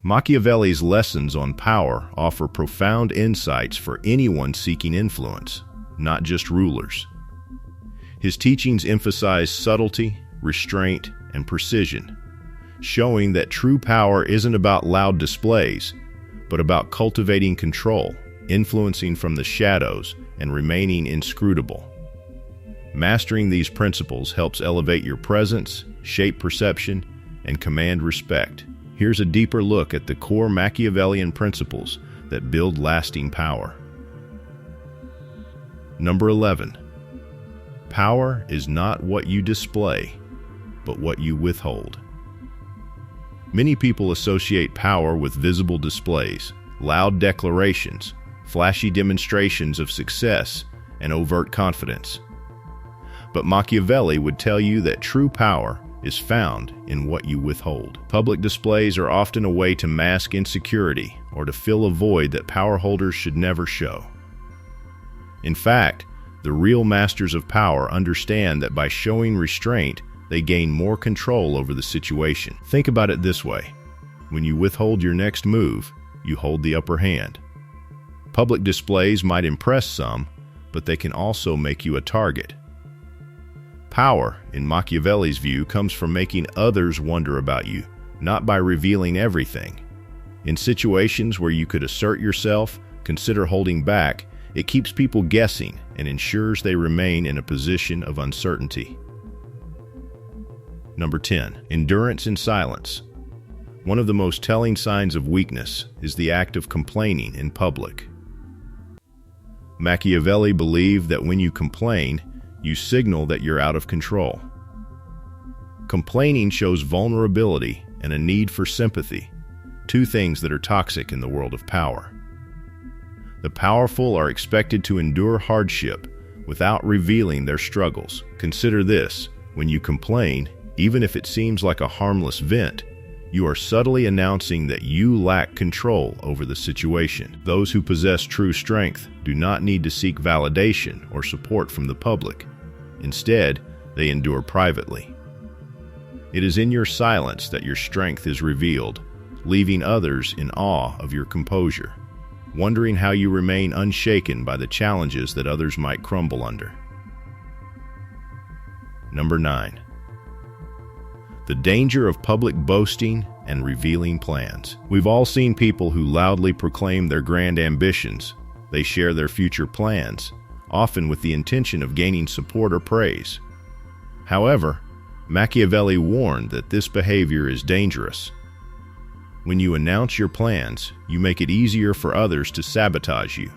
Machiavelli's lessons on power offer profound insights for anyone seeking influence, not just rulers. His teachings emphasize subtlety, restraint, and precision, showing that true power isn't about loud displays, but about cultivating control, influencing from the shadows, and remaining inscrutable. Mastering these principles helps elevate your presence, shape perception, and command respect. Here's a deeper look at the core Machiavellian principles that build lasting power. Number 11. Power is not what you display, but what you withhold. Many people associate power with visible displays, loud declarations, flashy demonstrations of success, and overt confidence. But Machiavelli would tell you that true power is found in what you withhold. Public displays are often a way to mask insecurity or to fill a void that power holders should never show. In fact, the real masters of power understand that by showing restraint, they gain more control over the situation. Think about it this way. When you withhold your next move, you hold the upper hand. Public displays might impress some, but they can also make you a target. Power, in Machiavelli's view, comes from making others wonder about you, not by revealing everything. In situations where you could assert yourself, consider holding back. It keeps people guessing and ensures they remain in a position of uncertainty. Number 10. Endurance in silence. One of the most telling signs of weakness is the act of complaining in public. Machiavelli believed that when you complain, you signal that you're out of control. Complaining shows vulnerability and a need for sympathy, two things that are toxic in the world of power. The powerful are expected to endure hardship without revealing their struggles. Consider this: when you complain, even if it seems like a harmless vent, you are subtly announcing that you lack control over the situation. Those who possess true strength do not need to seek validation or support from the public. Instead, they endure privately. It is in your silence that your strength is revealed, leaving others in awe of your composure, wondering how you remain unshaken by the challenges that others might crumble under. Number 9. The danger of public boasting and revealing plans. We've all seen people who loudly proclaim their grand ambitions. They share their future plans, often with the intention of gaining support or praise. However, Machiavelli warned that this behavior is dangerous. When you announce your plans, you make it easier for others to sabotage you.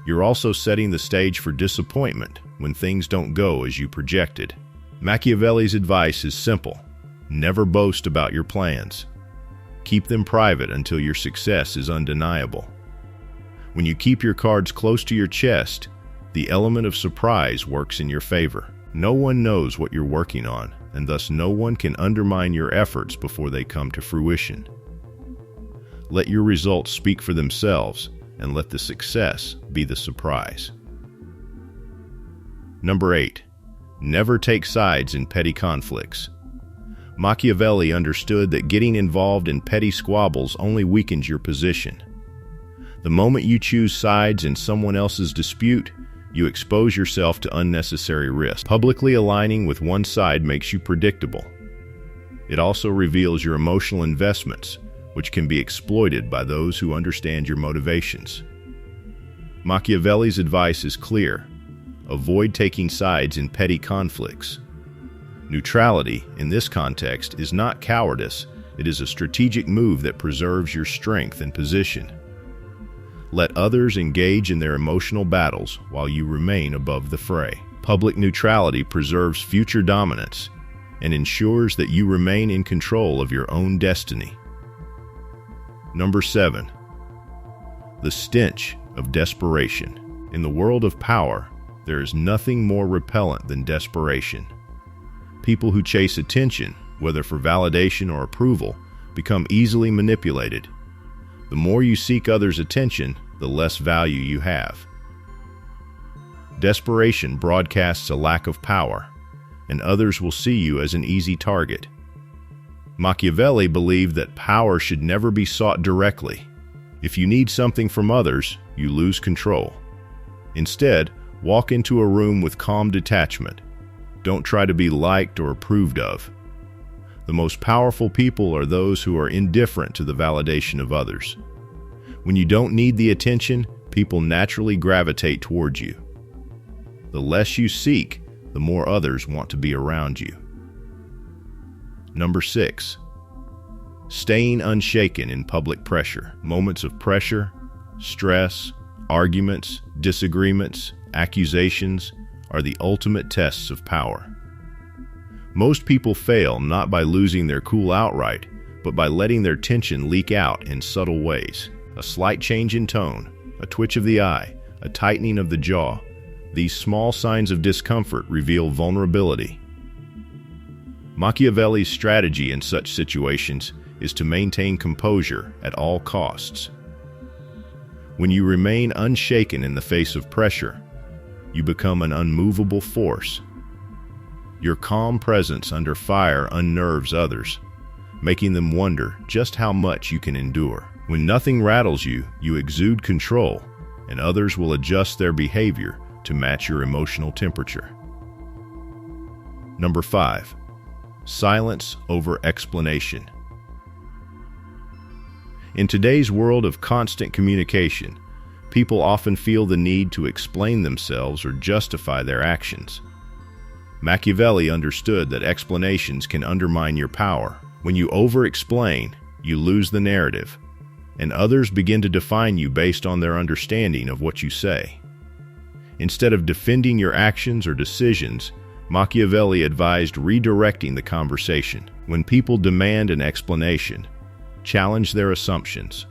You're also setting the stage for disappointment when things don't go as you projected. Machiavelli's advice is simple: never boast about your plans. Keep them private until your success is undeniable. When you keep your cards close to your chest, the element of surprise works in your favor. No one knows what you're working on, and thus no one can undermine your efforts before they come to fruition. Let your results speak for themselves, and let the success be the surprise. Number 8. Never take sides in petty conflicts. Machiavelli understood that getting involved in petty squabbles only weakens your position. The moment you choose sides in someone else's dispute, you expose yourself to unnecessary risk. Publicly aligning with one side makes you predictable. It also reveals your emotional investments, which can be exploited by those who understand your motivations. Machiavelli's advice is clear: avoid taking sides in petty conflicts. Neutrality, in this context, is not cowardice. It is a strategic move that preserves your strength and position. Let others engage in their emotional battles while you remain above the fray. Public neutrality preserves future dominance and ensures that you remain in control of your own destiny. Number 7. The stench of desperation. In the world of power, there is nothing more repellent than desperation. People who chase attention, whether for validation or approval, become easily manipulated. The more you seek others' attention, the less value you have. Desperation broadcasts a lack of power, and others will see you as an easy target. Machiavelli believed that power should never be sought directly. If you need something from others, you lose control. Instead, walk into a room with calm detachment. Don't try to be liked or approved of. The most powerful people are those who are indifferent to the validation of others. When you don't need the attention, people naturally gravitate towards you. The less you seek, the more others want to be around you. Number 6. Staying unshaken in public pressure. Moments of pressure, stress, arguments, disagreements, accusations are the ultimate tests of power. Most people fail not by losing their cool outright, but by letting their tension leak out in subtle ways. A slight change in tone, a twitch of the eye, a tightening of the jaw. These small signs of discomfort reveal vulnerability. Machiavelli's strategy in such situations is to maintain composure at all costs. When you remain unshaken in the face of pressure, you become an unmovable force. Your calm presence under fire unnerves others, making them wonder just how much you can endure. When nothing rattles you, you exude control, and others will adjust their behavior to match your emotional temperature. Number 5. Silence over explanation. In today's world of constant communication, people often feel the need to explain themselves or justify their actions. Machiavelli understood that explanations can undermine your power. When you over-explain, you lose the narrative, and others begin to define you based on their understanding of what you say. Instead of defending your actions or decisions, Machiavelli advised redirecting the conversation. When people demand an explanation, challenge their assumptions.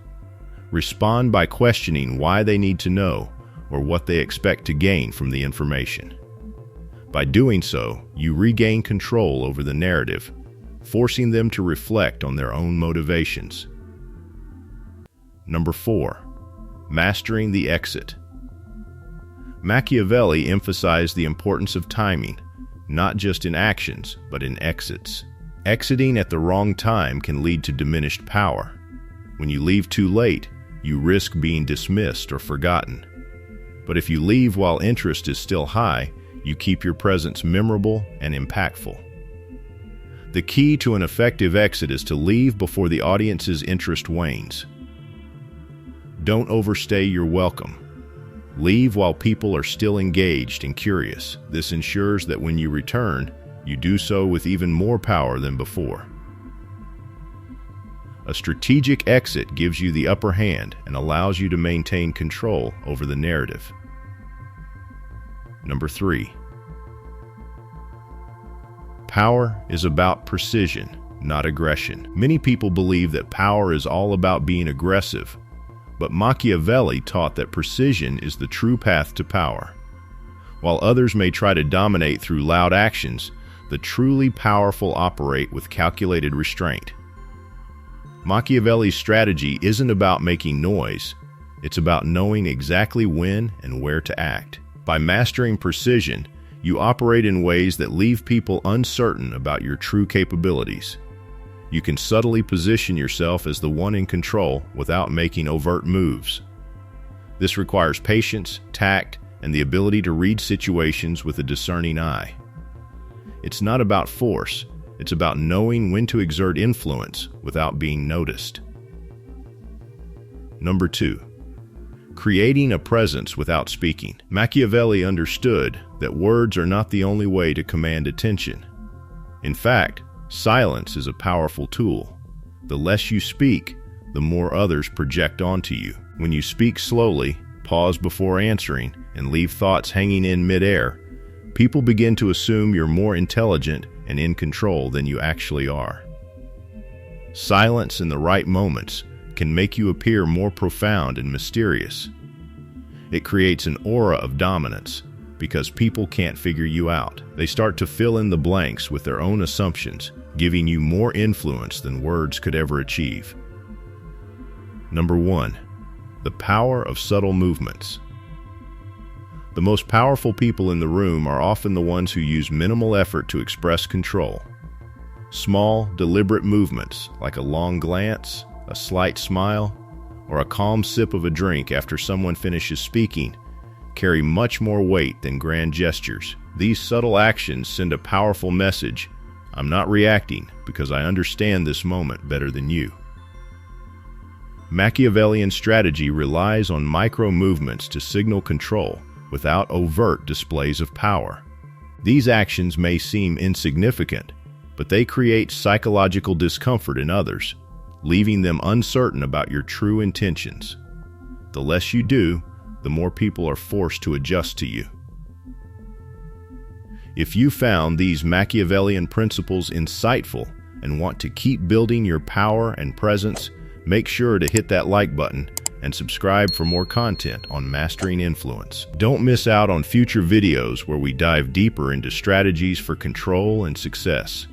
Respond by questioning why they need to know or what they expect to gain from the information. By doing so, you regain control over the narrative, forcing them to reflect on their own motivations. Number 4. Mastering the exit. Machiavelli emphasized the importance of timing, not just in actions, but in exits. Exiting at the wrong time can lead to diminished power. When you leave too late, you risk being dismissed or forgotten. But if you leave while interest is still high, you keep your presence memorable and impactful. The key to an effective exit is to leave before the audience's interest wanes. Don't overstay your welcome. Leave while people are still engaged and curious. This ensures that when you return, you do so with even more power than before. A strategic exit gives you the upper hand and allows you to maintain control over the narrative. Number 3. Power is about precision, not aggression. Many people believe that power is all about being aggressive, but Machiavelli taught that precision is the true path to power. While others may try to dominate through loud actions, the truly powerful operate with calculated restraint. Machiavelli's strategy isn't about making noise, it's about knowing exactly when and where to act. By mastering precision, you operate in ways that leave people uncertain about your true capabilities. You can subtly position yourself as the one in control without making overt moves. This requires patience, tact, and the ability to read situations with a discerning eye. It's not about force, it's about knowing when to exert influence without being noticed. Number 2. Creating a presence without speaking. Machiavelli understood that words are not the only way to command attention. In fact, silence is a powerful tool. The less you speak, the more others project onto you. When you speak slowly, pause before answering, and leave thoughts hanging in midair, people begin to assume you're more intelligent and in control than you actually are. Silence in the right moments can make you appear more profound and mysterious. It creates an aura of dominance because people can't figure you out. They start to fill in the blanks with their own assumptions, giving you more influence than words could ever achieve. Number 1. The power of subtle movements. The most powerful people in the room are often the ones who use minimal effort to express control. Small, deliberate movements, like a long glance, a slight smile, or a calm sip of a drink after someone finishes speaking, carry much more weight than grand gestures. These subtle actions send a powerful message. I'm not reacting because I understand this moment better than you. Machiavellian strategy relies on micro movements to signal control without overt displays of power. These actions may seem insignificant, but they create psychological discomfort in others, leaving them uncertain about your true intentions. The less you do, the more people are forced to adjust to you. If you found these Machiavellian principles insightful and want to keep building your power and presence, make sure to hit that like button and subscribe for more content on mastering influence. Don't miss out on future videos where we dive deeper into strategies for control and success.